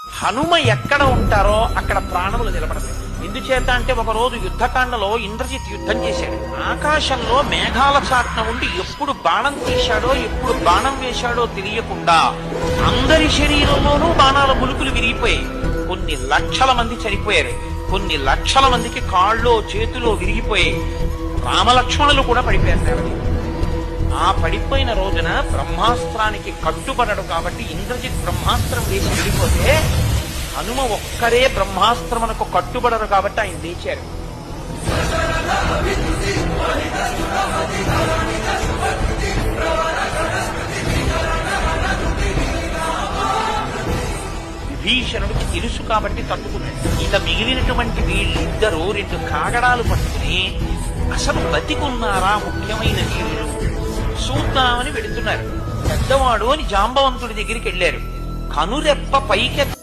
హనుమ ఎక్కడ ఉంటారో అక్కడ ప్రాణములు నిలబడతాయి. ఎందుచేత అంటే ఒకరోజు యుద్ధకాండలో ఇంద్రజిత్ యుద్ధం చేశాడు. ఆకాశంలో మేఘాల చాట్న ఉండి ఎప్పుడు బాణం తీశాడో ఎప్పుడు బాణం వేశాడో తెలియకుండా అందరి శరీరంలోనూ బాణాల ములుకులు విరిగిపోయాయి. కొన్ని లక్షల మంది చనిపోయారు. కొన్ని లక్షల మందికి కాళ్ళో చేతిలో విరిగిపోయాయి. రామలక్ష్మణులు కూడా పడిపోయారు. ఆ పడిపోయిన రోజున బ్రహ్మాస్త్రానికి కట్టుబడడు కాబట్టి ఇంద్రజిత్ బ్రహ్మాస్త్రం వేసి వెళ్ళిపోతే హనుమ ఒక్కరే బ్రహ్మాస్త్రమునకు కట్టుబడరు కాబట్టి ఆయన లేచారు. విభీషణుడికి తెలుసు కాబట్టి తట్టుకున్నాడు. ఇక మిగిలినటువంటి వీళ్ళిద్దరూ రెండు కాగడాలు పట్టుకుని అసలు బతికున్నారా ముఖ్యమైన వీరులు చూద్దామని వెళుతున్నారు. పెద్దవాడు అని జాంబవంతుడి దగ్గరికి వెళ్ళారు. కనురెప్ప పైకెత్త